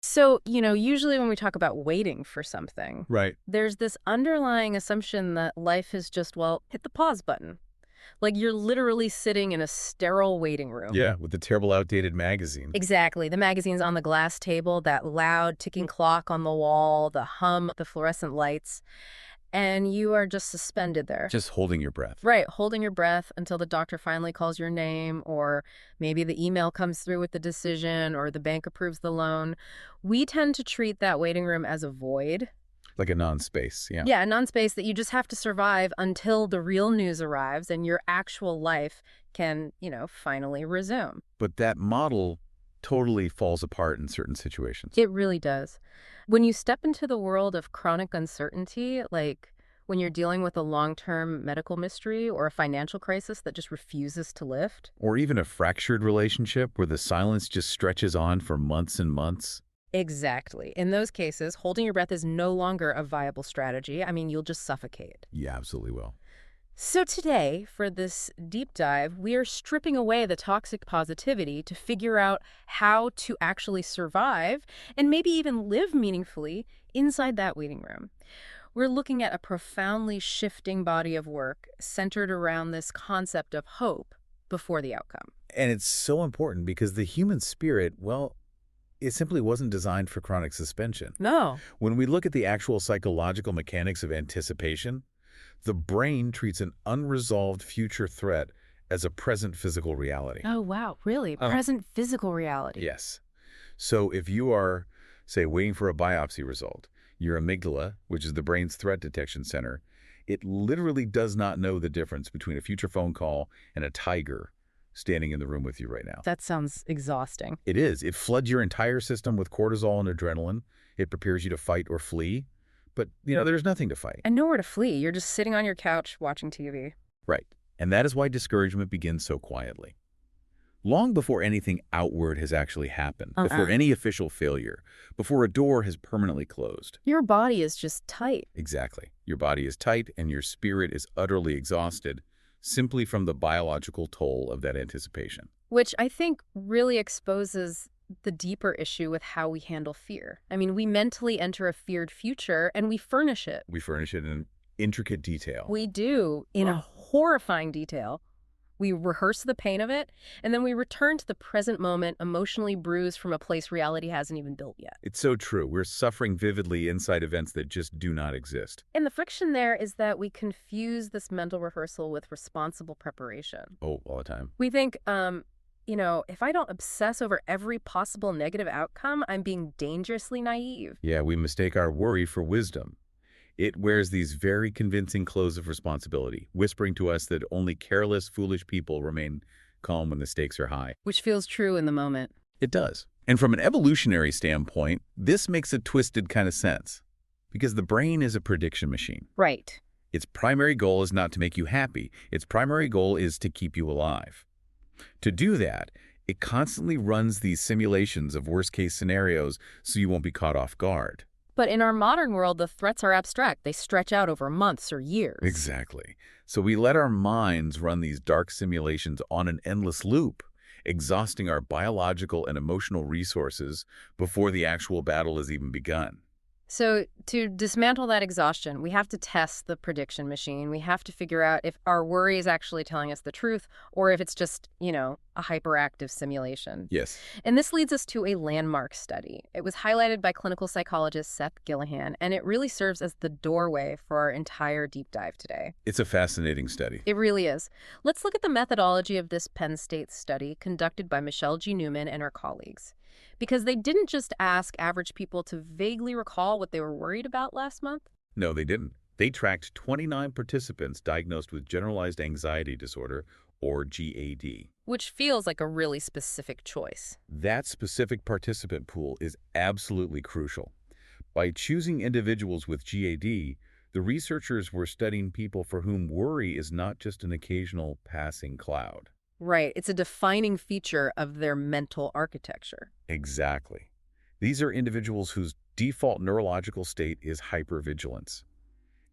So, usually when we talk about waiting for something, Right. there's this underlying assumption that life is just, well, hit the pause button. Like you're literally sitting in a sterile waiting room. Yeah, with the terrible outdated magazine. Exactly. The magazine's on the glass table, that loud ticking clock on the wall, the hum of the fluorescent lights, and you are just suspended there. Just holding your breath. Right, holding your breath until the doctor finally calls your name, or maybe the email comes through with the decision, or the bank approves the loan. We tend to treat that waiting room as a void. Like a non-space, yeah. Yeah, a non-space that you just have to survive until the real news arrives and your actual life can, finally resume. But that model totally falls apart in certain situations. It really does. When you step into the world of chronic uncertainty, like when you're dealing with a long-term medical mystery or a financial crisis that just refuses to lift. Or even a fractured relationship where the silence just stretches on for months and months. Exactly. In those cases, holding your breath is no longer a viable strategy. I mean, you'll just suffocate. You absolutely will. So today, for this deep dive, we are stripping away the toxic positivity to figure out how to actually survive and maybe even live meaningfully inside that waiting room. We're looking at a profoundly shifting body of work centered around this concept of hope before the outcome. And it's so important because the human spirit, well, it simply wasn't designed for chronic suspension. No. When we look at the actual psychological mechanics of anticipation, the brain treats an unresolved future threat as a present physical reality. Oh, wow. Really? Uh, Present physical reality. Yes. So if you are, say, waiting for a biopsy result, your amygdala, which is the brain's threat detection center, it literally does not know the difference between a future phone call and a tiger standing in the room with you right now. That sounds exhausting. It is. It floods your entire system with cortisol and adrenaline. It prepares you to fight or flee. But, there's nothing to fight. And nowhere to flee. You're just sitting on your couch watching TV. Right. And that is why discouragement begins so quietly. Long before anything outward has actually happened, before any official failure, before a door has permanently closed. Your body is just tight. Exactly. Your body is tight and your spirit is utterly exhausted simply from the biological toll of that anticipation. Which I think really exposes the deeper issue with how we handle fear. I mean, we mentally enter a feared future and we furnish it. We furnish it in intricate detail. We do, in a horrifying detail. We rehearse the pain of it, and then we return to the present moment emotionally bruised from a place reality hasn't even built yet. It's so true. We're suffering vividly inside events that just do not exist. And the friction there is that we confuse this mental rehearsal with responsible preparation. Oh, all the time. We think, if I don't obsess over every possible negative outcome, I'm being dangerously naive. Yeah, we mistake our worry for wisdom. It wears these very convincing clothes of responsibility, whispering to us that only careless, foolish people remain calm when the stakes are high. Which feels true in the moment. It does. And from an evolutionary standpoint, this makes a twisted kind of sense. Because the brain is a prediction machine. Right. Its primary goal is not to make you happy. Its primary goal is to keep you alive. To do that, it constantly runs these simulations of worst-case scenarios so you won't be caught off guard. But in our modern world, the threats are abstract. They stretch out over months or years. Exactly. So we let our minds run these dark simulations on an endless loop, exhausting our biological and emotional resources before the actual battle has even begun. So to dismantle that exhaustion, we have to test the prediction machine. We have to figure out if our worry is actually telling us the truth or if it's just, a hyperactive simulation. Yes. And this leads us to a landmark study. It was highlighted by clinical psychologist Seth Gillihan, and it really serves as the doorway for our entire deep dive today. It's a fascinating study. It really is. Let's look at the methodology of this Penn State study conducted by Michelle G. Newman and her colleagues. Because they didn't just ask average people to vaguely recall what they were worried about last month. No, they didn't. They tracked 29 participants diagnosed with generalized anxiety disorder, or GAD. Which feels like a really specific choice. That specific participant pool is absolutely crucial. By choosing individuals with GAD, the researchers were studying people for whom worry is not just an occasional passing cloud. Right. It's a defining feature of their mental architecture. Exactly. These are individuals whose default neurological state is hypervigilance.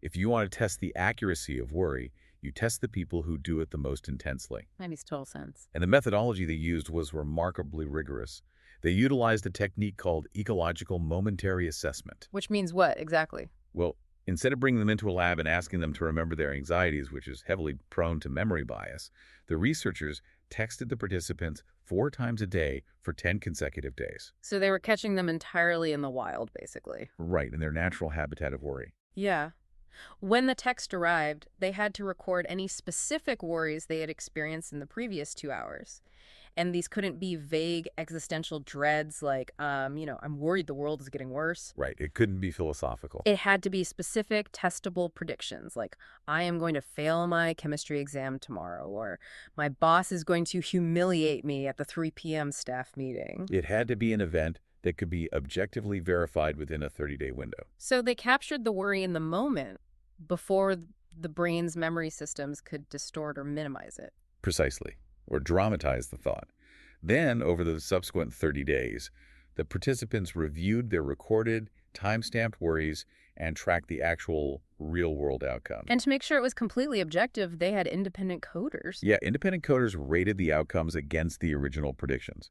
If you want to test the accuracy of worry, you test the people who do it the most intensely. That makes total sense. And the methodology they used was remarkably rigorous. They utilized a technique called ecological momentary assessment. Which means what exactly? Well, instead of bringing them into a lab and asking them to remember their anxieties, which is heavily prone to memory bias, the researchers texted the participants 4 times a day for 10 consecutive days. So they were catching them entirely in the wild, basically. Right, in their natural habitat of worry. Yeah. When the text arrived, they had to record any specific worries they had experienced in the previous 2 hours. And these couldn't be vague existential dreads like, I'm worried the world is getting worse. Right, it couldn't be philosophical. It had to be specific, testable predictions like, I am going to fail my chemistry exam tomorrow, or my boss is going to humiliate me at the 3 p.m. staff meeting. It had to be an event that could be objectively verified within a 30-day window. So they captured the worry in the moment before the brain's memory systems could distort or minimize it. Precisely, or dramatize the thought. Then, over the subsequent 30 days, the participants reviewed their recorded, time-stamped worries and tracked the actual real-world outcomes. And to make sure it was completely objective, they had independent coders. Yeah, independent coders rated the outcomes against the original predictions.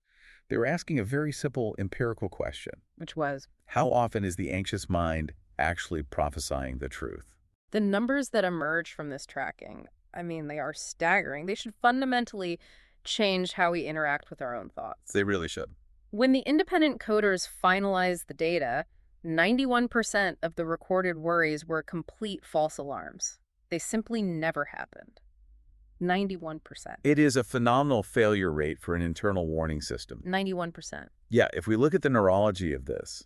They were asking a very simple empirical question. Which was? How often is the anxious mind actually prophesying the truth? The numbers that emerge from this tracking, they are staggering. They should fundamentally change how we interact with our own thoughts. They really should. When the independent coders finalized the data, 91% of the recorded worries were complete false alarms. They simply never happened. 91%. It is a phenomenal failure rate for an internal warning system. 91%. Yeah, if we look at the neurology of this,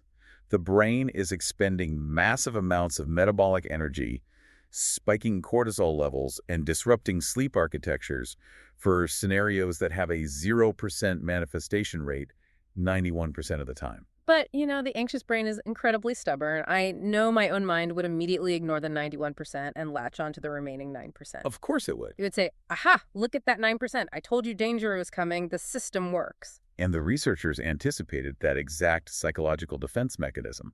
the brain is expending massive amounts of metabolic energy, spiking cortisol levels, and disrupting sleep architectures for scenarios that have a 0% manifestation rate 91% of the time. But, the anxious brain is incredibly stubborn. I know my own mind would immediately ignore the 91% and latch onto the remaining 9%. Of course it would. You would say, aha, look at that 9%. I told you danger was coming. The system works. And the researchers anticipated that exact psychological defense mechanism.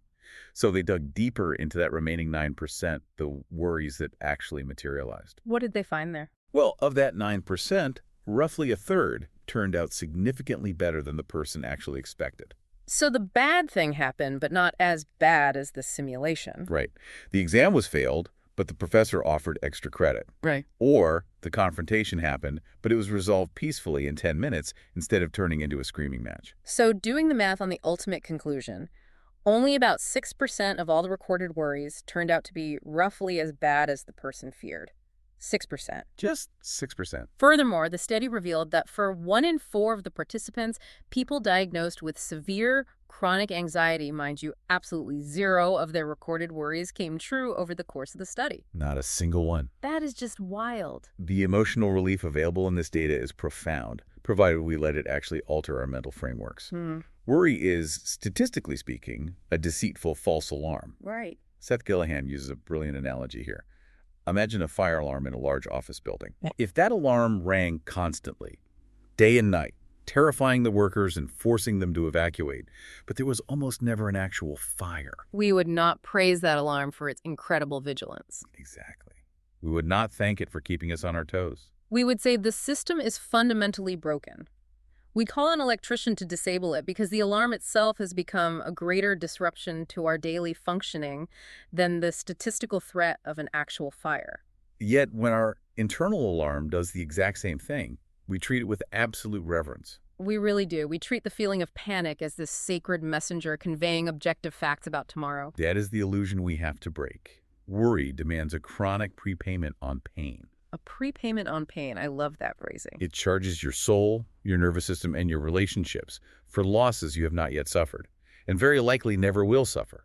So they dug deeper into that remaining 9%, the worries that actually materialized. What did they find there? Well, of that 9%, roughly a third turned out significantly better than the person actually expected. So the bad thing happened, but not as bad as the simulation. Right. The exam was failed, but the professor offered extra credit. Right. Or the confrontation happened, but it was resolved peacefully in 10 minutes instead of turning into a screaming match. So doing the math on the ultimate conclusion, only about 6% of all the recorded worries turned out to be roughly as bad as the person feared. 6%. Just 6%. Furthermore, the study revealed that for 1 in 4 of the participants, people diagnosed with severe chronic anxiety, mind you, absolutely 0 of their recorded worries came true over the course of the study. Not a single one. That is just wild. The emotional relief available in this data is profound, provided we let it actually alter our mental frameworks. Worry is, statistically speaking, a deceitful false alarm. Right. Seth Gillihan uses a brilliant analogy here. Imagine a fire alarm in a large office building. If that alarm rang constantly, day and night, terrifying the workers and forcing them to evacuate, but there was almost never an actual fire. We would not praise that alarm for its incredible vigilance. Exactly. We would not thank it for keeping us on our toes. We would say the system is fundamentally broken. We call an electrician to disable it because the alarm itself has become a greater disruption to our daily functioning than the statistical threat of an actual fire. Yet when our internal alarm does the exact same thing, we treat it with absolute reverence. We really do. We treat the feeling of panic as this sacred messenger conveying objective facts about tomorrow. That is the illusion we have to break. Worry demands a chronic prepayment on pain. A prepayment on pain. I love that phrasing. It charges your soul, your nervous system, and your relationships for losses you have not yet suffered, and very likely never will suffer.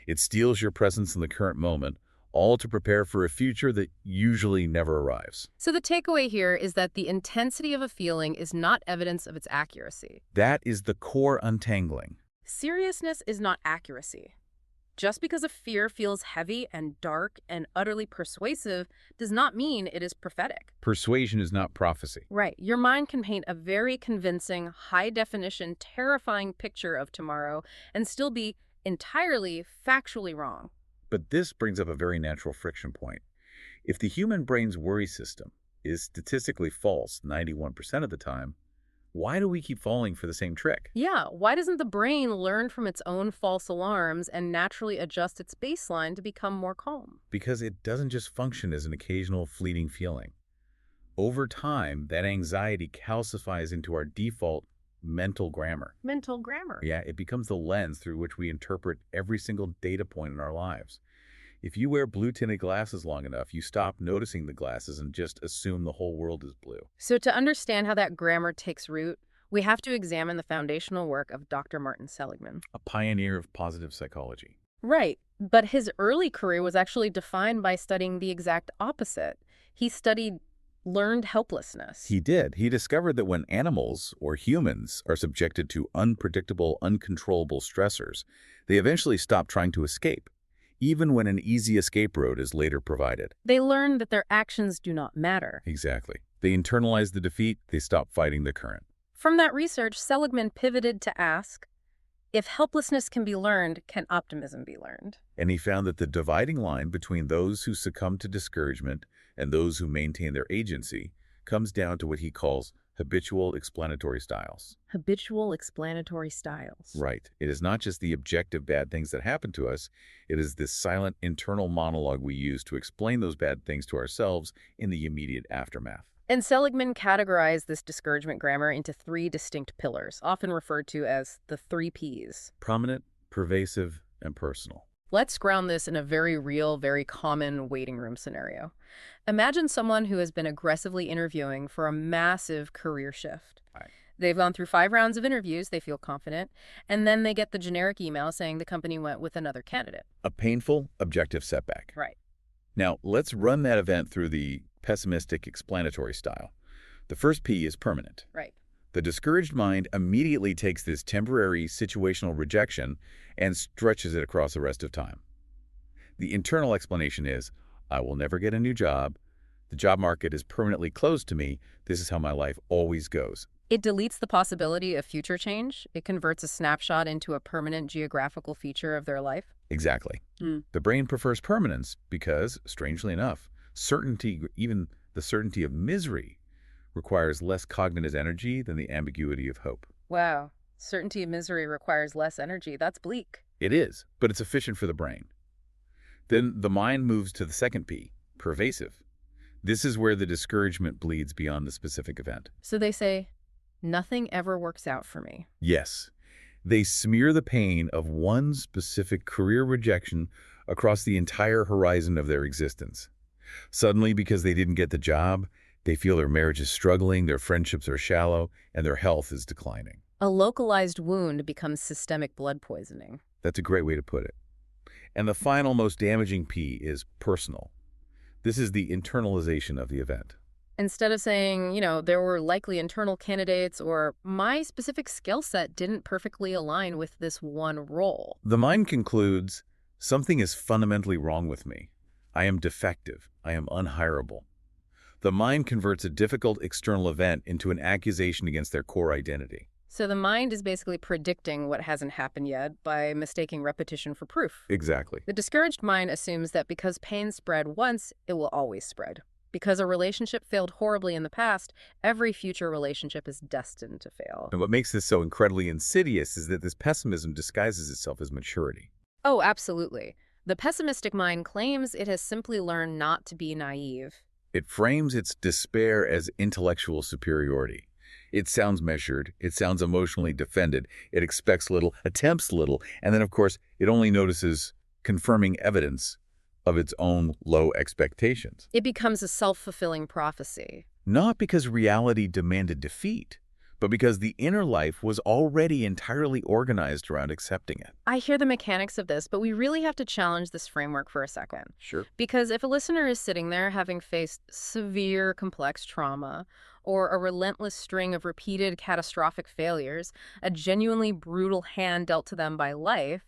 It steals your presence in the current moment, all to prepare for a future that usually never arrives. So the takeaway here is that the intensity of a feeling is not evidence of its accuracy. That is the core untangling. Seriousness is not accuracy. Just because a fear feels heavy and dark and utterly persuasive does not mean it is prophetic. Persuasion is not prophecy. Right. Your mind can paint a very convincing, high-definition, terrifying picture of tomorrow and still be entirely factually wrong. But this brings up a very natural friction point. If the human brain's worry system is statistically false 91% of the time, Why do we keep falling for the same trick? Yeah, why doesn't the brain learn from its own false alarms and naturally adjust its baseline to become more calm? Because it doesn't just function as an occasional fleeting feeling. Over time, that anxiety calcifies into our default mental grammar. Mental grammar. Yeah, it becomes the lens through which we interpret every single data point in our lives. If you wear blue-tinted glasses long enough, you stop noticing the glasses and just assume the whole world is blue. So to understand how that grammar takes root, we have to examine the foundational work of Dr. Martin Seligman. A pioneer of positive psychology. Right, but his early career was actually defined by studying the exact opposite. He studied learned helplessness. He did. He discovered that when animals, or humans, are subjected to unpredictable, uncontrollable stressors, they eventually stop trying to escape, even when an easy escape route is later provided. They learned that their actions do not matter. Exactly. They internalize the defeat, they stop fighting the current. From that research, Seligman pivoted to ask, if helplessness can be learned, can optimism be learned? And he found that the dividing line between those who succumb to discouragement and those who maintain their agency comes down to what he calls habitual explanatory styles. Habitual explanatory styles. Right. It is not just the objective bad things that happen to us, it is this silent internal monologue we use to explain those bad things to ourselves in the immediate aftermath. And Seligman categorized this discouragement grammar into 3 distinct pillars, often referred to as the 3 Ps. Prominent, pervasive, and personal. Let's ground this in a very real, very common waiting room scenario. Imagine someone who has been aggressively interviewing for a massive career shift. Right. They've gone through 5 rounds of interviews, they feel confident, and then they get the generic email saying the company went with another candidate. A painful, objective setback. Right. Now, let's run that event through the pessimistic explanatory style. The first P is permanent. Right. The discouraged mind immediately takes this temporary situational rejection and stretches it across the rest of time. The internal explanation is, I will never get a new job. The job market is permanently closed to me. This is how my life always goes. It deletes the possibility of future change. It converts a snapshot into a permanent geographical feature of their life. Exactly. The brain prefers permanence because, strangely enough, certainty, even the certainty of misery, requires less cognitive energy than the ambiguity of hope. Wow. Certainty of misery requires less energy. That's bleak. It is, but it's efficient for the brain. Then the mind moves to the second P, pervasive. This is where the discouragement bleeds beyond the specific event. So they say, nothing ever works out for me. Yes, they smear the pain of one specific career rejection across the entire horizon of their existence. Suddenly, because they didn't get the job, they feel their marriage is struggling, their friendships are shallow, and their health is declining. A localized wound becomes systemic blood poisoning. That's a great way to put it. And the final, most damaging P is personal. This is the internalization of the event. Instead of saying, there were likely internal candidates or my specific skill set didn't perfectly align with this one role. The mind concludes, something is fundamentally wrong with me. I am defective. I am unhireable. The mind converts a difficult external event into an accusation against their core identity. So the mind is basically predicting what hasn't happened yet by mistaking repetition for proof. Exactly. The discouraged mind assumes that because pain spread once, it will always spread. Because a relationship failed horribly in the past, every future relationship is destined to fail. And what makes this so incredibly insidious is that this pessimism disguises itself as maturity. Oh, absolutely. The pessimistic mind claims it has simply learned not to be naive. It frames its despair as intellectual superiority. It sounds measured, it sounds emotionally defended, it expects little, attempts little, and then, of course, it only notices confirming evidence of its own low expectations. It becomes a self-fulfilling prophecy. Not because reality demanded defeat, but because the inner life was already entirely organized around accepting it. I hear the mechanics of this, but we really have to challenge this framework for a second. Sure. Because if a listener is sitting there having faced severe, complex trauma, or a relentless string of repeated catastrophic failures, a genuinely brutal hand dealt to them by life,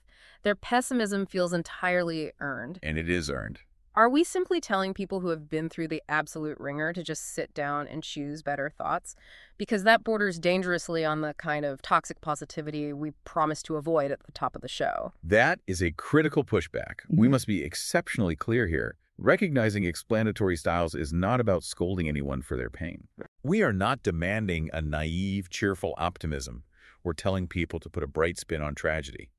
their pessimism feels entirely earned. And it is earned. Are we simply telling people who have been through the absolute ringer to just sit down and choose better thoughts? Because that borders dangerously on the kind of toxic positivity we promised to avoid at the top of the show. That is a critical pushback. We must be exceptionally clear here. Recognizing explanatory styles is not about scolding anyone for their pain. We are not demanding a naive, cheerful optimism. We're telling people to put a bright spin on tragedy.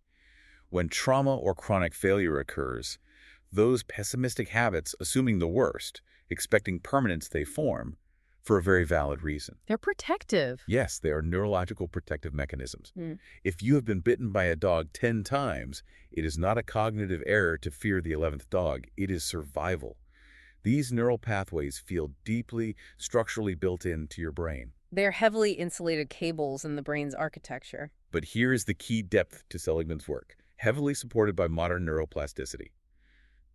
When trauma or chronic failure occurs, those pessimistic habits, assuming the worst, expecting permanence, they form for a very valid reason. They're protective. Yes, they are neurological protective mechanisms. Mm. If you have been bitten by a dog 10 times, it is not a cognitive error to fear the 11th dog. It is survival. These neural pathways feel deeply structurally built into your brain. They're heavily insulated cables in the brain's architecture. But here is the key depth to Seligman's work, heavily supported by modern neuroplasticity.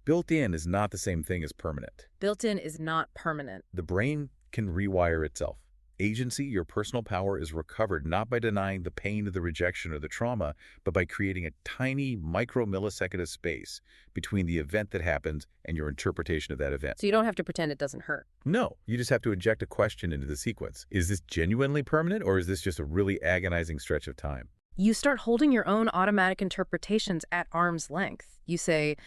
Built-in is not the same thing as permanent. Built-in is not permanent. The brain can rewire itself. Agency, your personal power, is recovered not by denying the pain of the rejection or the trauma, but by creating a tiny micro-millisecond of space between the event that happens and your interpretation of that event. So you don't have to pretend it doesn't hurt. No, you just have to inject a question into the sequence. Is this genuinely permanent, or is this just a really agonizing stretch of time? You start holding your own automatic interpretations at arm's length. You say,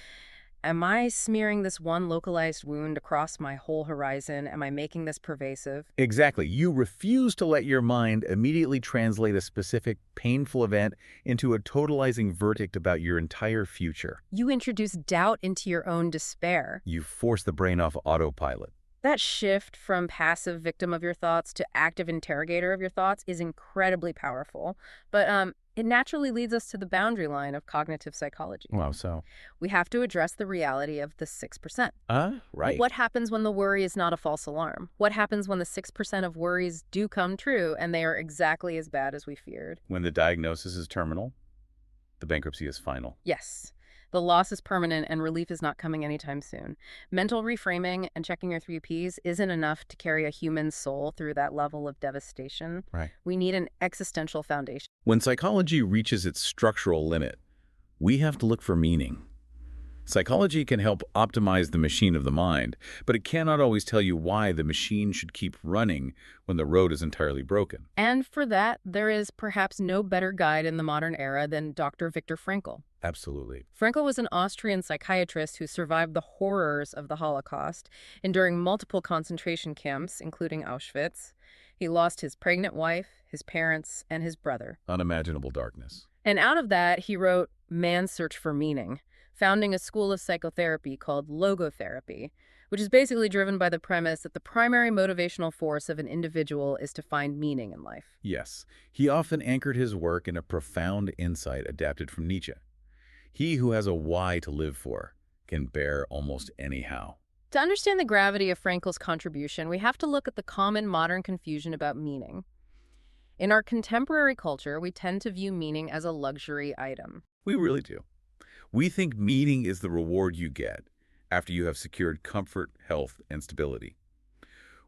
am I smearing this one localized wound across my whole horizon? Am I making this pervasive? Exactly. You refuse to let your mind immediately translate a specific painful event into a totalizing verdict about your entire future. You introduce doubt into your own despair. You force the brain off autopilot. That shift from passive victim of your thoughts to active interrogator of your thoughts is incredibly powerful. But it naturally leads us to the boundary line of cognitive psychology. Wow, so? We have to address the reality of the 6%. Right. What happens when the worry is not a false alarm? What happens when the 6% of worries do come true and they are exactly as bad as we feared? When the diagnosis is terminal, the bankruptcy is final. Yes. The loss is permanent and relief is not coming anytime soon. Mental reframing and checking your 3Ps isn't enough to carry a human soul through that level of devastation. Right. We need an existential foundation. When psychology reaches its structural limit, we have to look for meaning. Psychology can help optimize the machine of the mind, but it cannot always tell you why the machine should keep running when the road is entirely broken. And for that, there is perhaps no better guide in the modern era than Dr. Viktor Frankl. Absolutely. Frankl was an Austrian psychiatrist who survived the horrors of the Holocaust, enduring multiple concentration camps, including Auschwitz. He lost his pregnant wife, his parents, and his brother. Unimaginable darkness. And out of that, he wrote Man's Search for Meaning, founding a school of psychotherapy called logotherapy, which is basically driven by the premise that the primary motivational force of an individual is to find meaning in life. Yes, he often anchored his work in a profound insight adapted from Nietzsche. He who has a why to live for can bear almost anyhow. To understand the gravity of Frankl's contribution, we have to look at the common modern confusion about meaning. In our contemporary culture, we tend to view meaning as a luxury item. We really do. We think meaning is the reward you get after you have secured comfort, health, and stability.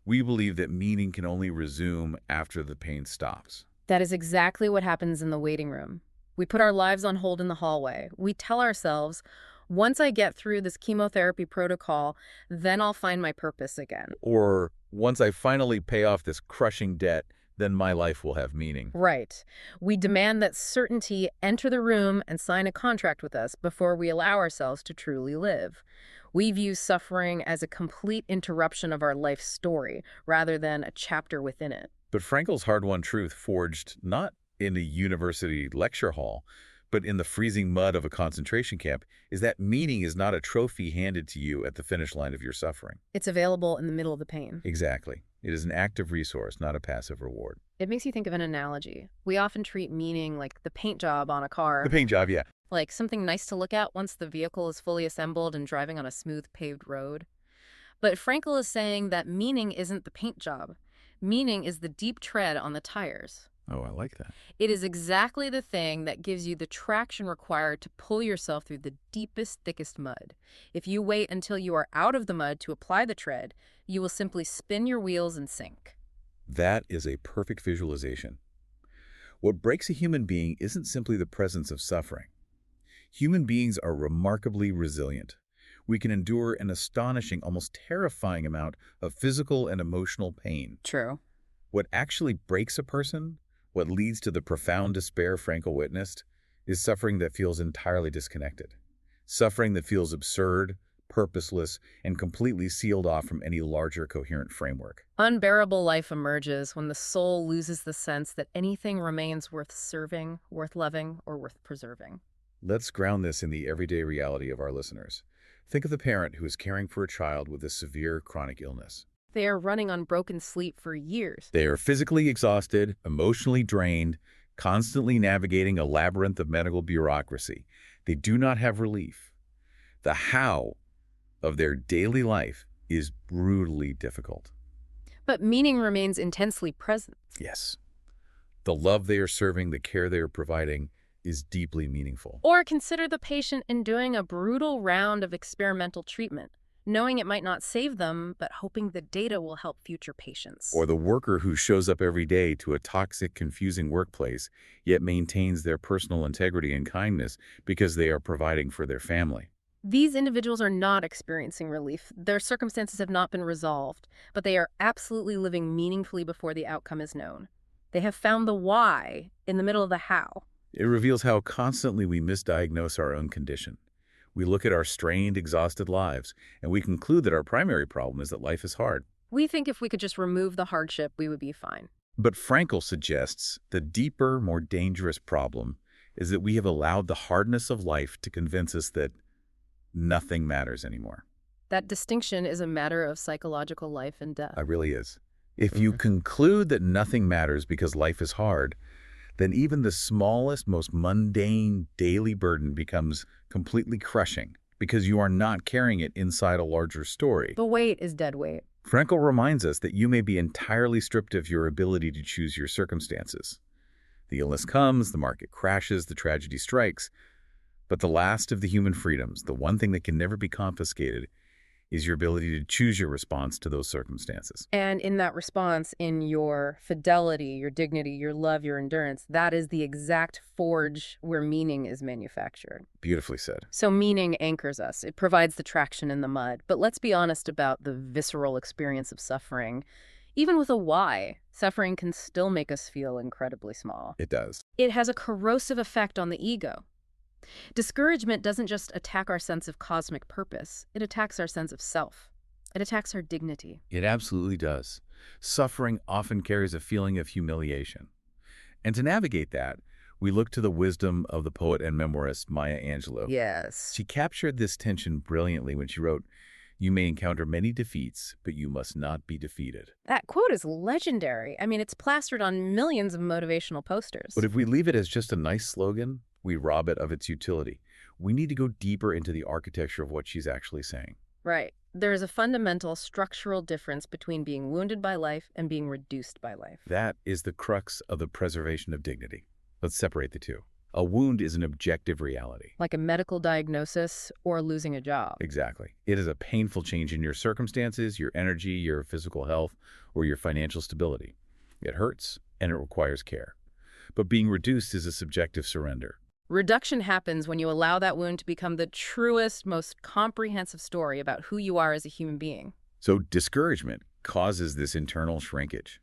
We believe that meaning can only resume after the pain stops. That is exactly what happens in the waiting room. We put our lives on hold in the hallway. We tell ourselves, once I get through this chemotherapy protocol, then I'll find my purpose again. Or, once I finally pay off this crushing debt, then my life will have meaning. Right. We demand that certainty enter the room and sign a contract with us before we allow ourselves to truly live. We view suffering as a complete interruption of our life story, rather than a chapter within it. But Frankl's hard-won truth, forged not in a university lecture hall, but in the freezing mud of a concentration camp, is that meaning is not a trophy handed to you at the finish line of your suffering. It's available in the middle of the pain. Exactly. It is an active resource, not a passive reward. It makes you think of an analogy. We often treat meaning like the paint job on a car. The paint job, yeah. Like something nice to look at once the vehicle is fully assembled and driving on a smooth paved road. But Frankl is saying that meaning isn't the paint job. Meaning is the deep tread on the tires. Oh, I like that. It is exactly the thing that gives you the traction required to pull yourself through the deepest, thickest mud. If you wait until you are out of the mud to apply the tread, you will simply spin your wheels and sink. That is a perfect visualization. What breaks a human being isn't simply the presence of suffering. Human beings are remarkably resilient. We can endure an astonishing, almost terrifying amount of physical and emotional pain. True. What actually breaks a person, what leads to the profound despair Frankl witnessed, is suffering that feels entirely disconnected. Suffering that feels absurd, purposeless, and completely sealed off from any larger coherent framework. Unbearable life emerges when the soul loses the sense that anything remains worth serving, worth loving, or worth preserving. Let's ground this in the everyday reality of our listeners. Think of the parent who is caring for a child with a severe chronic illness. They are running on broken sleep for years. They are physically exhausted, emotionally drained, constantly navigating a labyrinth of medical bureaucracy. They do not have relief. The how of their daily life is brutally difficult. But meaning remains intensely present. Yes. The love they are serving, the care they are providing, is deeply meaningful. Or consider the patient enduring a brutal round of experimental treatment, knowing it might not save them, but hoping the data will help future patients. Or the worker who shows up every day to a toxic, confusing workplace, yet maintains their personal integrity and kindness because they are providing for their family. These individuals are not experiencing relief. Their circumstances have not been resolved, but they are absolutely living meaningfully before the outcome is known. They have found the why in the middle of the how. It reveals how constantly we misdiagnose our own condition. We look at our strained, exhausted lives, and we conclude that our primary problem is that life is hard. We think if we could just remove the hardship, we would be fine. But Frankl suggests the deeper, more dangerous problem is that we have allowed the hardness of life to convince us that nothing matters anymore. That distinction is a matter of psychological life and death. It really is. If you conclude that nothing matters because life is hard, then even the smallest, most mundane daily burden becomes completely crushing because you are not carrying it inside a larger story. The weight is dead weight. Frankl reminds us that you may be entirely stripped of your ability to choose your circumstances. The illness comes, the market crashes, the tragedy strikes, but the last of the human freedoms, the one thing that can never be confiscated, is your ability to choose your response to those circumstances. And in that response, in your fidelity, your dignity, your love, your endurance, that is the exact forge where meaning is manufactured. Beautifully said. So meaning anchors us. It provides the traction in the mud. But let's be honest about the visceral experience of suffering. Even with a why, suffering can still make us feel incredibly small. It does. It has a corrosive effect on the ego. Discouragement doesn't just attack our sense of cosmic purpose. It attacks our sense of self. It attacks our dignity. It absolutely does. Suffering often carries a feeling of humiliation. And to navigate that, we look to the wisdom of the poet and memoirist Maya Angelou. Yes. She captured this tension brilliantly when she wrote, "You may encounter many defeats, but you must not be defeated." That quote is legendary. I mean, it's plastered on millions of motivational posters. But if we leave it as just a nice slogan, we rob it of its utility. We need to go deeper into the architecture of what she's actually saying. Right. There is a fundamental structural difference between being wounded by life and being reduced by life. That is the crux of the preservation of dignity. Let's separate the two. A wound is an objective reality. Like a medical diagnosis or losing a job. Exactly. It is a painful change in your circumstances, your energy, your physical health, or your financial stability. It hurts, and it requires care. But being reduced is a subjective surrender. Reduction happens when you allow that wound to become the truest, most comprehensive story about who you are as a human being. So discouragement causes this internal shrinkage.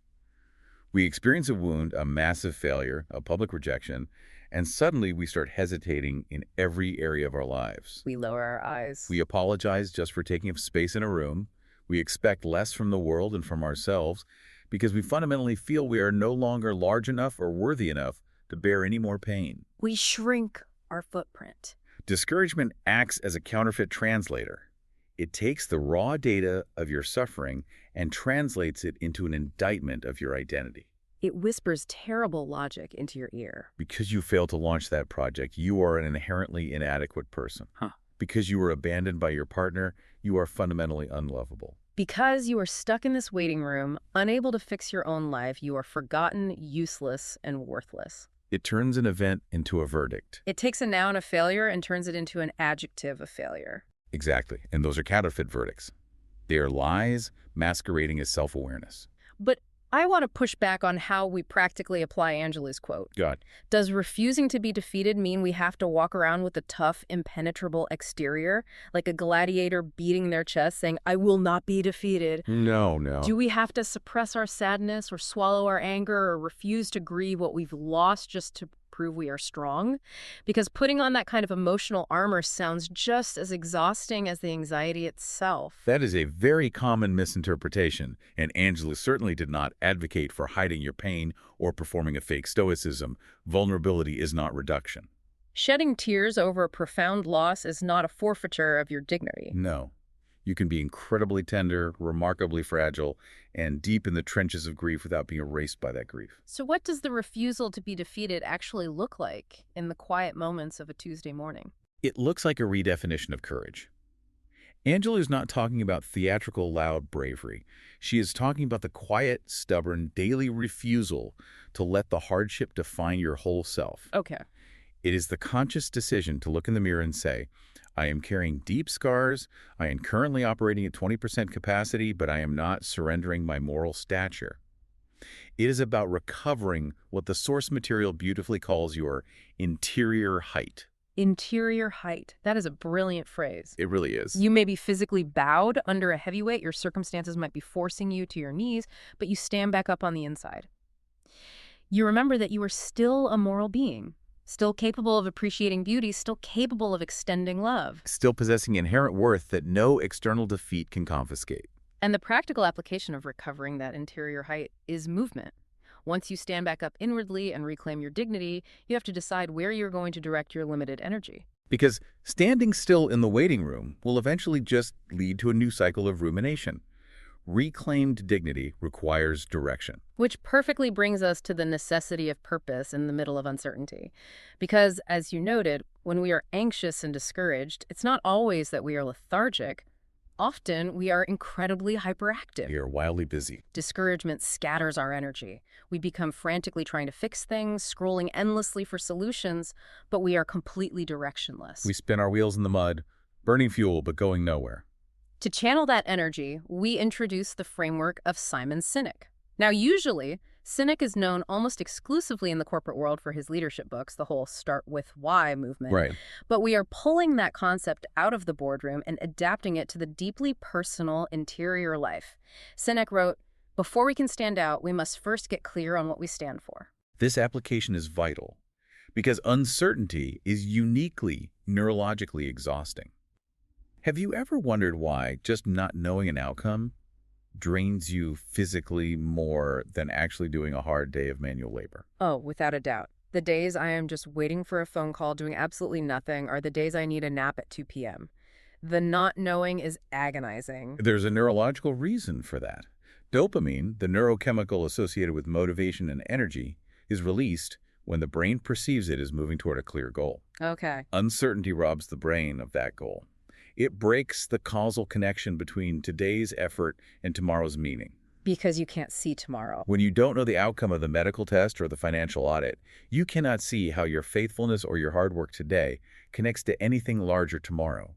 We experience a wound, a massive failure, a public rejection, and suddenly we start hesitating in every area of our lives. We lower our eyes. We apologize just for taking up space in a room. We expect less from the world and from ourselves because we fundamentally feel we are no longer large enough or worthy enough to bear any more pain. We shrink our footprint. Discouragement acts as a counterfeit translator. It takes the raw data of your suffering and translates it into an indictment of your identity. It whispers terrible logic into your ear. Because you failed to launch that project, you are an inherently inadequate person. Because you were abandoned by your partner, you are fundamentally unlovable. Because you are stuck in this waiting room, unable to fix your own life, you are forgotten, useless, and worthless. It turns an event into a verdict. It takes a noun of failure and turns it into an adjective of failure. Exactly. And those are counterfeit verdicts. They are lies masquerading as self-awareness. But I want to push back on how we practically apply Angelou's quote. God. Does refusing to be defeated mean we have to walk around with a tough, impenetrable exterior, like a gladiator beating their chest saying, "I will not be defeated"? No. Do we have to suppress our sadness or swallow our anger or refuse to grieve what we've lost just to prove we are strong. Because putting on that kind of emotional armor sounds just as exhausting as the anxiety itself. That is a very common misinterpretation, and Angelou certainly did not advocate for hiding your pain or performing a fake stoicism. Vulnerability is not reduction. Shedding tears over a profound loss is not a forfeiture of your dignity. No. You can be incredibly tender, remarkably fragile, and deep in the trenches of grief without being erased by that grief. So what does the refusal to be defeated actually look like in the quiet moments of a Tuesday morning? It looks like a redefinition of courage. Angela is not talking about theatrical, loud bravery. She is talking about the quiet, stubborn, daily refusal to let the hardship define your whole self. Okay. It is the conscious decision to look in the mirror and say, I am carrying deep scars, I am currently operating at 20% capacity, but I am not surrendering my moral stature. It is about recovering what the source material beautifully calls your interior height. Interior height. That is a brilliant phrase. It really is. You may be physically bowed under a heavyweight, your circumstances might be forcing you to your knees, but you stand back up on the inside. You remember that you are still a moral being, still capable of appreciating beauty, still capable of extending love. Still possessing inherent worth that no external defeat can confiscate. And the practical application of recovering that interior height is movement. Once you stand back up inwardly and reclaim your dignity, you have to decide where you're going to direct your limited energy. Because standing still in the waiting room will eventually just lead to a new cycle of rumination. Reclaimed dignity requires direction. Which perfectly brings us to the necessity of purpose in the middle of uncertainty. Because, as you noted, when we are anxious and discouraged, it's not always that we are lethargic. Often, we are incredibly hyperactive. We are wildly busy. Discouragement scatters our energy. We become frantically trying to fix things, scrolling endlessly for solutions, but we are completely directionless. We spin our wheels in the mud, burning fuel but going nowhere. To channel that energy, we introduce the framework of Simon Sinek. Now, usually, Sinek is known almost exclusively in the corporate world for his leadership books, the whole Start With Why movement. Right. But we are pulling that concept out of the boardroom and adapting it to the deeply personal interior life. Sinek wrote, "Before we can stand out, we must first get clear on what we stand for." This application is vital because uncertainty is uniquely neurologically exhausting. Have you ever wondered why just not knowing an outcome drains you physically more than actually doing a hard day of manual labor? Oh, without a doubt. The days I am just waiting for a phone call, doing absolutely nothing, are the days I need a nap at 2 p.m. The not knowing is agonizing. There's a neurological reason for that. Dopamine, the neurochemical associated with motivation and energy, is released when the brain perceives it as moving toward a clear goal. Okay. Uncertainty robs the brain of that goal. It breaks the causal connection between today's effort and tomorrow's meaning. Because you can't see tomorrow. When you don't know the outcome of the medical test or the financial audit, you cannot see how your faithfulness or your hard work today connects to anything larger tomorrow.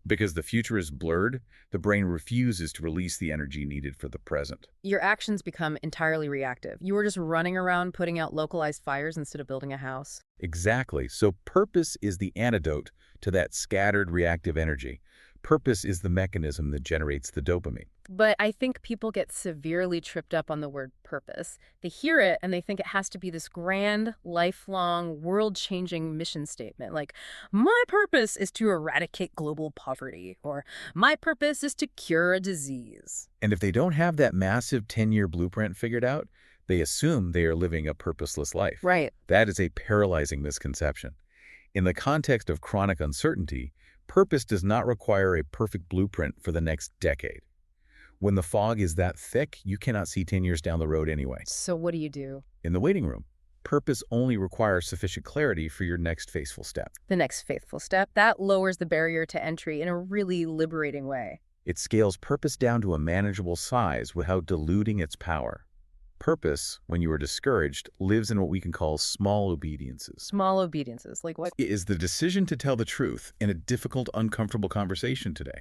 Because the future is blurred, the brain refuses to release the energy needed for the present. Your actions become entirely reactive. You are just running around putting out localized fires instead of building a house. Exactly. So purpose is the antidote to that scattered reactive energy. Purpose is the mechanism that generates the dopamine. But I think people get severely tripped up on the word purpose. They hear it and they think it has to be this grand, lifelong, world-changing mission statement. Like, my purpose is to eradicate global poverty, or my purpose is to cure a disease. And if they don't have that massive 10-year blueprint figured out, they assume they are living a purposeless life. Right. That is a paralyzing misconception. In the context of chronic uncertainty, purpose does not require a perfect blueprint for the next decade. When the fog is that thick, you cannot see 10 years down the road anyway. So what do you do? In the waiting room, purpose only requires sufficient clarity for your next faithful step. The next faithful step, that lowers the barrier to entry in a really liberating way. It scales purpose down to a manageable size without diluting its power. Purpose, when you are discouraged, lives in what we can call small obediences. Small obediences, like what? It is the decision to tell the truth in a difficult, uncomfortable conversation today.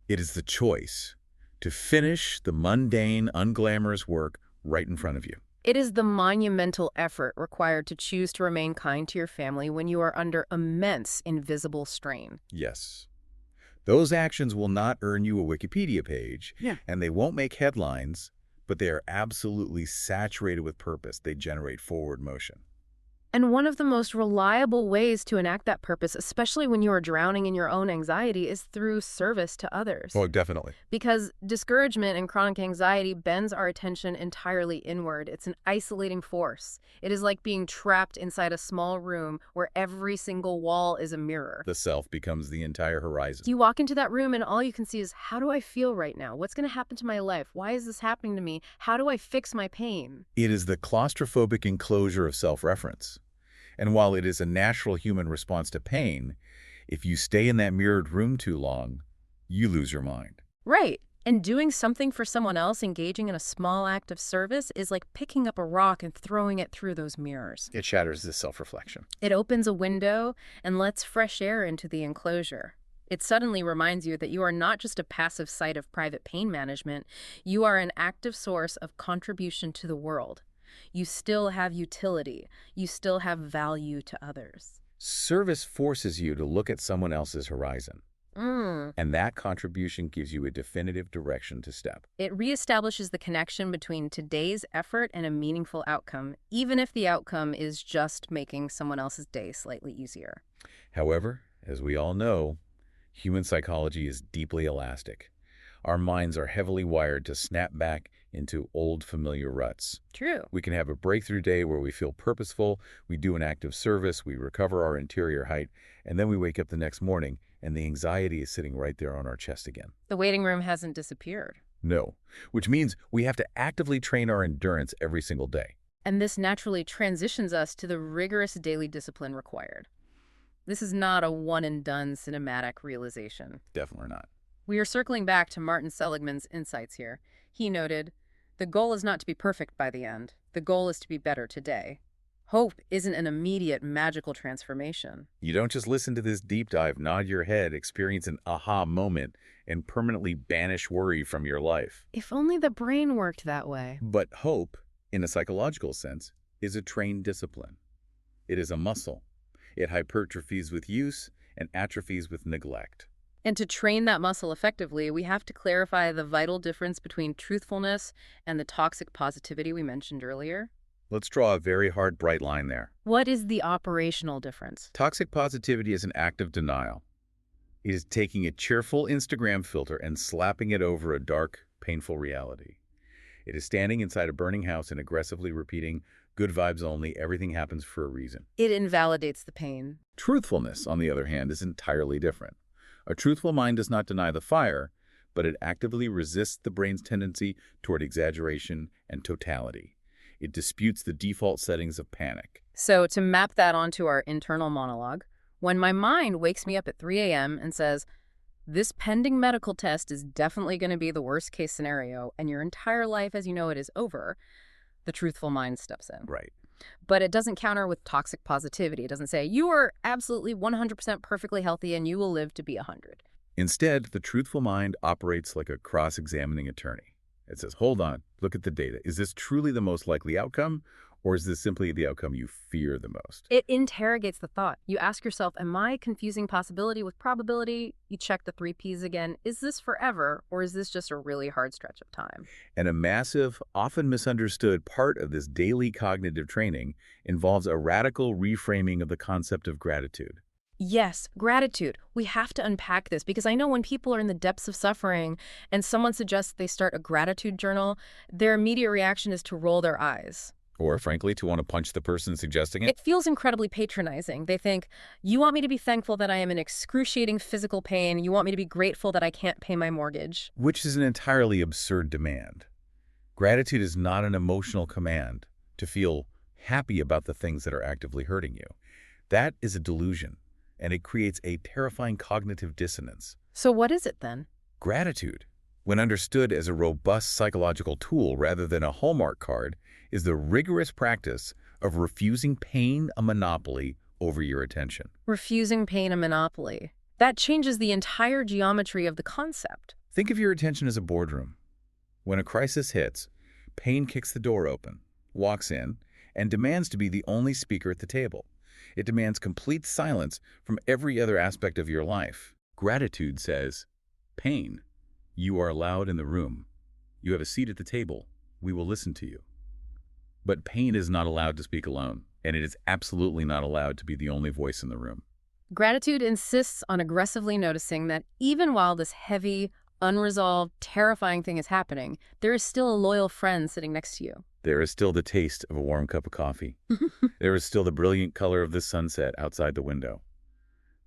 It is the choice to finish the mundane, unglamorous work right in front of you. It is the monumental effort required to choose to remain kind to your family when you are under immense, invisible strain. Yes. Those actions will not earn you a Wikipedia page, and they won't make headlines, but they are absolutely saturated with purpose. They generate forward motion. And one of the most reliable ways to enact that purpose, especially when you are drowning in your own anxiety, is through service to others. Oh, definitely. Because discouragement and chronic anxiety bends our attention entirely inward. It's an isolating force. It is like being trapped inside a small room where every single wall is a mirror. The self becomes the entire horizon. You walk into that room and all you can see is, how do I feel right now? What's going to happen to my life? Why is this happening to me? How do I fix my pain? It is the claustrophobic enclosure of self-reference. And while it is a natural human response to pain, if you stay in that mirrored room too long, you lose your mind. Right. And doing something for someone else, engaging in a small act of service, is like picking up a rock and throwing it through those mirrors. It shatters this self-reflection. It opens a window and lets fresh air into the enclosure. It suddenly reminds you that you are not just a passive site of private pain management. You are an active source of contribution to the world. You still have utility. You still have value to others. Service forces you to look at someone else's horizon. And that contribution gives you a definitive direction to step. It reestablishes the connection between today's effort and a meaningful outcome, even if the outcome is just making someone else's day slightly easier. However, as we all know, human psychology is deeply elastic. Our minds are heavily wired to snap back into old familiar ruts. True. We can have a breakthrough day where we feel purposeful, we do an act of service, we recover our interior height, and then we wake up the next morning and the anxiety is sitting right there on our chest again. The waiting room hasn't disappeared. No, which means we have to actively train our endurance every single day. And this naturally transitions us to the rigorous daily discipline required. This is not a one-and-done cinematic realization. Definitely not. We are circling back to Martin Seligman's insights here. He noted, "The goal is not to be perfect by the end. The goal is to be better today." Hope isn't an immediate magical transformation. You don't just listen to this deep dive, nod your head, experience an aha moment, and permanently banish worry from your life. If only the brain worked that way. But hope, in a psychological sense, is a trained discipline. It is a muscle. It hypertrophies with use and atrophies with neglect. And to train that muscle effectively, we have to clarify the vital difference between truthfulness and the toxic positivity we mentioned earlier. Let's draw a very hard, bright line there. What is the operational difference? Toxic positivity is an act of denial. It is taking a cheerful Instagram filter and slapping it over a dark, painful reality. It is standing inside a burning house and aggressively repeating, "Good vibes only, everything happens for a reason." It invalidates the pain. Truthfulness, on the other hand, is entirely different. A truthful mind does not deny the fire, but it actively resists the brain's tendency toward exaggeration and totality. It disputes the default settings of panic. So to map that onto our internal monologue, when my mind wakes me up at 3 a.m. and says, "This pending medical test is definitely going to be the worst case scenario, and your entire life as you know it is over," the truthful mind steps in. Right. But it doesn't counter with toxic positivity. It doesn't say, "You are absolutely 100% perfectly healthy and you will live to be 100. Instead, the truthful mind operates like a cross-examining attorney. It says, hold on, look at the data. Is this truly the most likely outcome, or is this simply the outcome you fear the most? It interrogates the thought. You ask yourself, am I confusing possibility with probability? You check the 3 Ps again. Is this forever, or is this just a really hard stretch of time? And a massive, often misunderstood part of this daily cognitive training involves a radical reframing of the concept of gratitude. Yes, gratitude. We have to unpack this because I know when people are in the depths of suffering and someone suggests they start a gratitude journal, their immediate reaction is to roll their eyes. Or, frankly, to want to punch the person suggesting it. It feels incredibly patronizing. They think, you want me to be thankful that I am in excruciating physical pain. You want me to be grateful that I can't pay my mortgage. Which is an entirely absurd demand. Gratitude is not an emotional command to feel happy about the things that are actively hurting you. That is a delusion, and it creates a terrifying cognitive dissonance. So what is it then? Gratitude, when understood as a robust psychological tool rather than a Hallmark card, is the rigorous practice of refusing pain a monopoly over your attention. Refusing pain a monopoly. That changes the entire geometry of the concept. Think of your attention as a boardroom. When a crisis hits, pain kicks the door open, walks in, and demands to be the only speaker at the table. It demands complete silence from every other aspect of your life. Gratitude says, pain, you are allowed in the room. You have a seat at the table. We will listen to you. But pain is not allowed to speak alone. And it is absolutely not allowed to be the only voice in the room. Gratitude insists on aggressively noticing that even while this heavy, unresolved, terrifying thing is happening, there is still a loyal friend sitting next to you. There is still the taste of a warm cup of coffee. There is still the brilliant color of the sunset outside the window.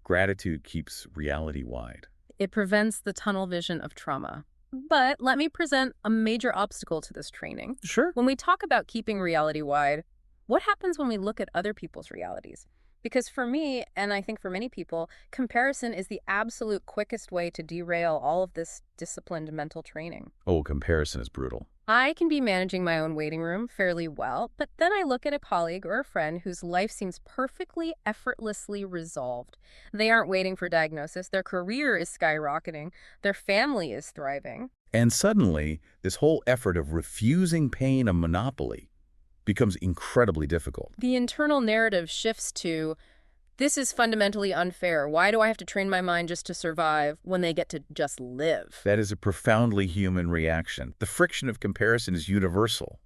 Gratitude keeps reality wide. It prevents the tunnel vision of trauma. But let me present a major obstacle to this training. Sure. When we talk about keeping reality wide, what happens when we look at other people's realities? Because for me, and I think for many people, comparison is the absolute quickest way to derail all of this disciplined mental training. Oh, comparison is brutal. I can be managing my own waiting room fairly well, but then I look at a colleague or a friend whose life seems perfectly effortlessly resolved. They aren't waiting for diagnosis, their career is skyrocketing, their family is thriving. And suddenly, this whole effort of refusing paying a monopoly becomes incredibly difficult. The internal narrative shifts to, this is fundamentally unfair. Why do I have to train my mind just to survive when they get to just live? That is a profoundly human reaction. The friction of comparison is universal.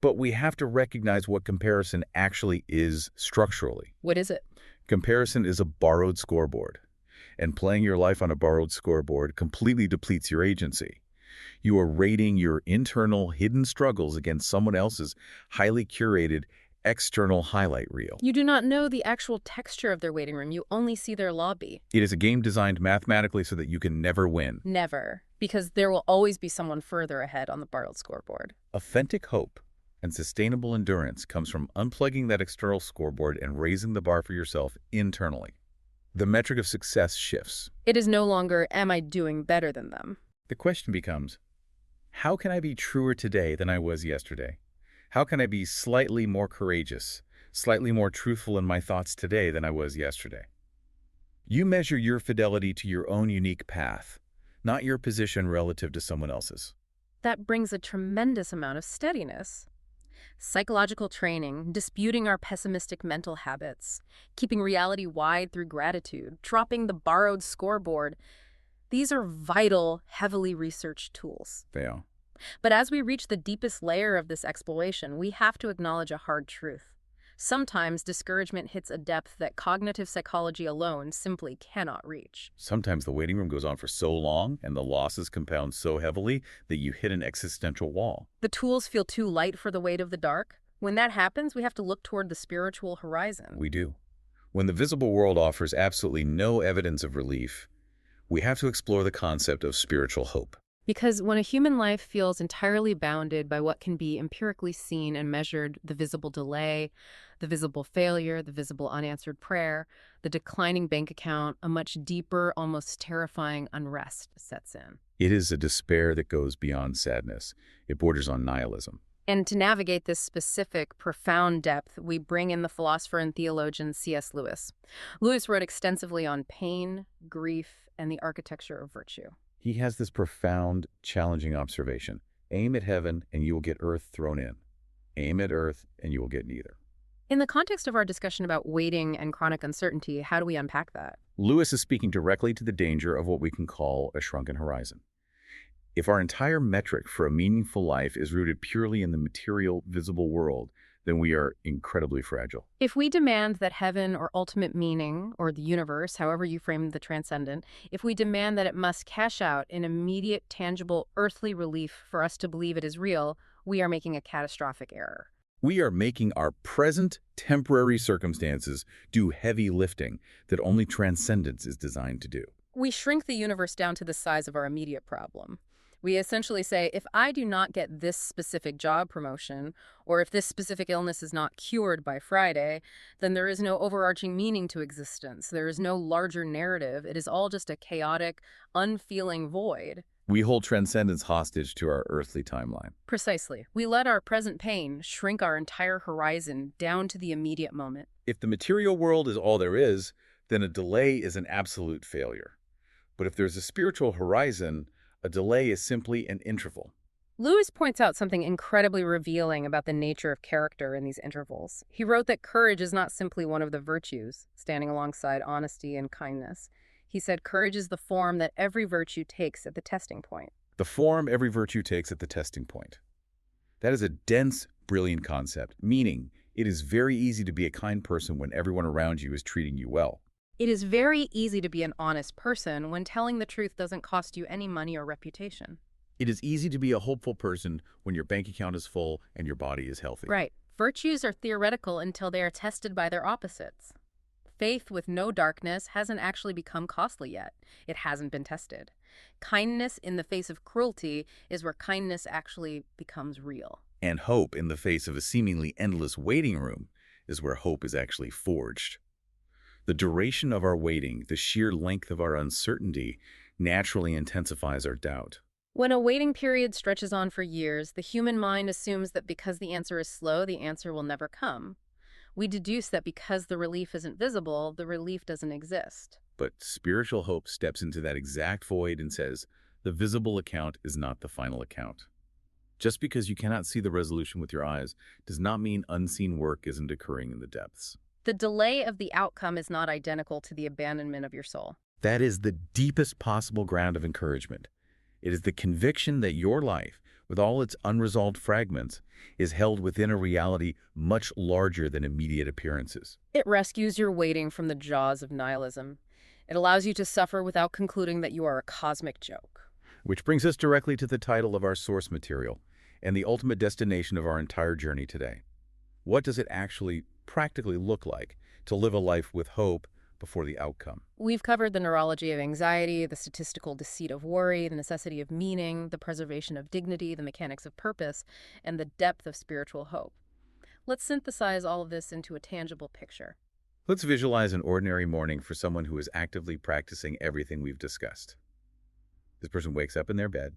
But we have to recognize what comparison actually is structurally. What is it? Comparison is a borrowed scoreboard. And playing your life on a borrowed scoreboard completely depletes your agency. You are rating your internal hidden struggles against someone else's highly curated external highlight reel. You do not know the actual texture of their waiting room. You only see their lobby. It is a game designed mathematically so that you can never win. Never. Because there will always be someone further ahead on the borrowed scoreboard. Authentic hope and sustainable endurance comes from unplugging that external scoreboard and raising the bar for yourself internally. The metric of success shifts. It is no longer, am I doing better than them? The question becomes, how can I be truer today than I was yesterday? How can I be slightly more courageous, slightly more truthful in my thoughts today than I was yesterday? You measure your fidelity to your own unique path, not your position relative to someone else's. That brings a tremendous amount of steadiness. Psychological training, disputing our pessimistic mental habits, keeping reality wide through gratitude, dropping the borrowed scoreboard. These are vital, heavily researched tools. They are. But as we reach the deepest layer of this exploration, we have to acknowledge a hard truth. Sometimes discouragement hits a depth that cognitive psychology alone simply cannot reach. Sometimes the waiting room goes on for so long and the losses compound so heavily that you hit an existential wall. The tools feel too light for the weight of the dark. When that happens, we have to look toward the spiritual horizon. We do. When the visible world offers absolutely no evidence of relief, we have to explore the concept of spiritual hope. Because when a human life feels entirely bounded by what can be empirically seen and measured, the visible delay, the visible failure, the visible unanswered prayer, the declining bank account, a much deeper, almost terrifying unrest sets in. It is a despair that goes beyond sadness. It borders on nihilism. And to navigate this specific, profound depth, we bring in the philosopher and theologian C.S. Lewis. Lewis wrote extensively on pain, grief, and the architecture of virtue. He has this profound, challenging observation. Aim at heaven and you will get earth thrown in. Aim at earth and you will get neither. In the context of our discussion about waiting and chronic uncertainty, how do we unpack that? Lewis is speaking directly to the danger of what we can call a shrunken horizon. If our entire metric for a meaningful life is rooted purely in the material, visible world, then we are incredibly fragile. If we demand that heaven or ultimate meaning, or the universe, however you frame the transcendent, if we demand that it must cash out in immediate, tangible, earthly relief for us to believe it is real, we are making a catastrophic error. We are making our present temporary circumstances do heavy lifting that only transcendence is designed to do. We shrink the universe down to the size of our immediate problem. We essentially say, if I do not get this specific job promotion, or if this specific illness is not cured by Friday, then there is no overarching meaning to existence. There is no larger narrative. It is all just a chaotic, unfeeling void. We hold transcendence hostage to our earthly timeline. Precisely. We let our present pain shrink our entire horizon down to the immediate moment. If the material world is all there is, then a delay is an absolute failure. But if there's a spiritual horizon, a delay is simply an interval. Lewis points out something incredibly revealing about the nature of character in these intervals. He wrote that courage is not simply one of the virtues, standing alongside honesty and kindness. He said courage is the form that every virtue takes at the testing point. The form every virtue takes at the testing point. That is a dense, brilliant concept, meaning It is very easy to be a kind person when everyone around you is treating you well. It is very easy to be an honest person when telling the truth doesn't cost you any money or reputation. It is easy to be a hopeful person when your bank account is full and your body is healthy. Right. Virtues are theoretical until they are tested by their opposites. Faith with no darkness hasn't actually become costly yet. It hasn't been tested. Kindness in the face of cruelty is where kindness actually becomes real. And hope in the face of a seemingly endless waiting room is where hope is actually forged. The duration of our waiting, the sheer length of our uncertainty, naturally intensifies our doubt. When a waiting period stretches on for years, the human mind assumes that because the answer is slow, the answer will never come. We deduce that because the relief isn't visible, the relief doesn't exist. But spiritual hope steps into that exact void and says, the visible account is not the final account. Just because you cannot see the resolution with your eyes does not mean unseen work isn't occurring in the depths. The delay of the outcome is not identical to the abandonment of your soul. That is the deepest possible ground of encouragement. It is the conviction that your life, with all its unresolved fragments, is held within a reality much larger than immediate appearances. It rescues your waiting from the jaws of nihilism. It allows you to suffer without concluding that you are a cosmic joke. Which brings us directly to the title of our source material and the ultimate destination of our entire journey today. What does it actually practically look like to live a life with hope before the outcome? We've covered the neurology of anxiety, the statistical deceit of worry, the necessity of meaning, the preservation of dignity, the mechanics of purpose, and the depth of spiritual hope. Let's synthesize all of this into a tangible picture. Let's visualize an ordinary morning for someone who is actively practicing everything we've discussed. This person wakes up in their bed.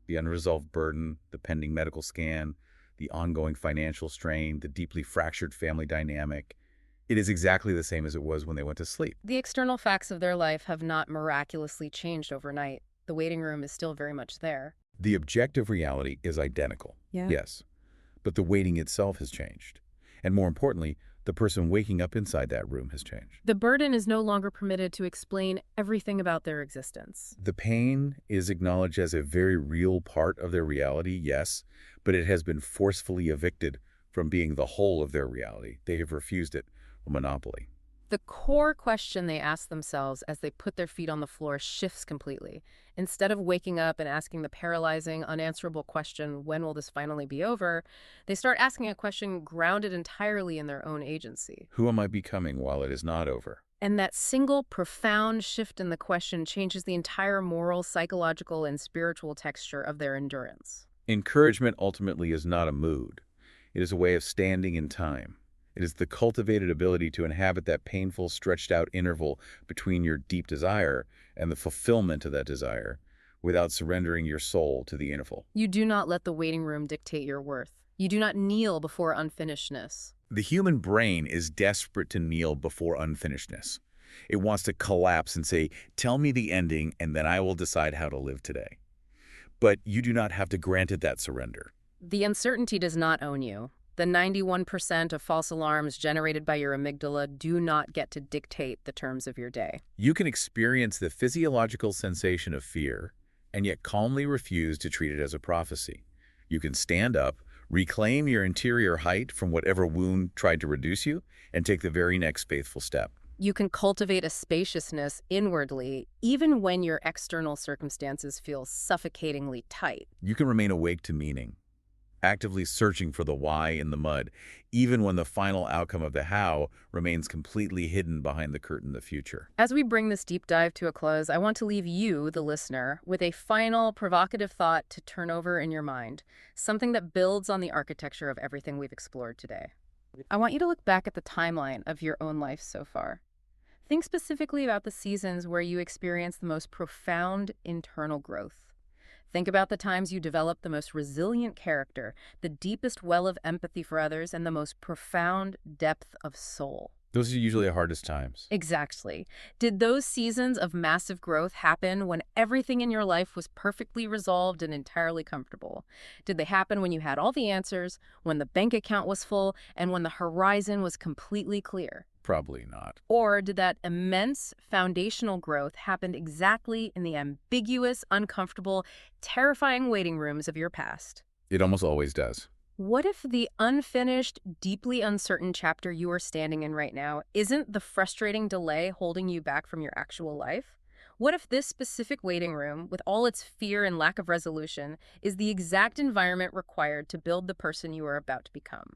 The unresolved burden, the pending medical scan, the ongoing financial strain, the deeply fractured family dynamic. It is exactly the same as it was when they went to sleep. The external facts of their life have not miraculously changed overnight. The waiting room is still very much there. The objective reality is identical, yes, but the waiting itself has changed. And more importantly, the person waking up inside that room has changed. The burden is no longer permitted to explain everything about their existence. The pain is acknowledged as a very real part of their reality, yes, but it has been forcefully evicted from being the whole of their reality. They have refused it a monopoly. The core question they ask themselves as they put their feet on the floor shifts completely. Instead of waking up and asking the paralyzing, unanswerable question, when will this finally be over, they start asking a question grounded entirely in their own agency. Who am I becoming while it is not over? And that single profound shift in the question changes the entire moral, psychological, and spiritual texture of their endurance. Encouragement ultimately is not a mood. It is a way of standing in time. It is the cultivated ability to inhabit that painful, stretched-out interval between your deep desire and the fulfillment of that desire without surrendering your soul to the interval. You do not let the waiting room dictate your worth. You do not kneel before unfinishedness. The human brain is desperate to kneel before unfinishedness. It wants to collapse and say, tell me the ending, and then I will decide how to live today. But you do not have to grant it that surrender. The uncertainty does not own you. The 91% of false alarms generated by your amygdala do not get to dictate the terms of your day. You can experience the physiological sensation of fear and yet calmly refuse to treat it as a prophecy. You can stand up, reclaim your interior height from whatever wound tried to reduce you, and take the very next faithful step. You can cultivate a spaciousness inwardly, even when your external circumstances feel suffocatingly tight. You can remain awake to meaning, actively searching for the why in the mud, even when the final outcome of the how remains completely hidden behind the curtain of the future. As we bring this deep dive to a close, I want to leave you, the listener, with a final provocative thought to turn over in your mind, something that builds on the architecture of everything we've explored today. I want you to look back at the timeline of your own life so far. Think specifically about the seasons where you experienced the most profound internal growth. Think about the times you developed the most resilient character, the deepest well of empathy for others, and the most profound depth of soul. Those are usually the hardest times. Exactly. Did those seasons of massive growth happen when everything in your life was perfectly resolved and entirely comfortable? Did they happen when you had all the answers, when the bank account was full, and when the horizon was completely clear? Probably not. Or did that immense foundational growth happen exactly in the ambiguous, uncomfortable, terrifying waiting rooms of your past? It almost always does. What if the unfinished, deeply uncertain chapter you are standing in right now isn't the frustrating delay holding you back from your actual life? What if this specific waiting room, with all its fear and lack of resolution, is the exact environment required to build the person you are about to become?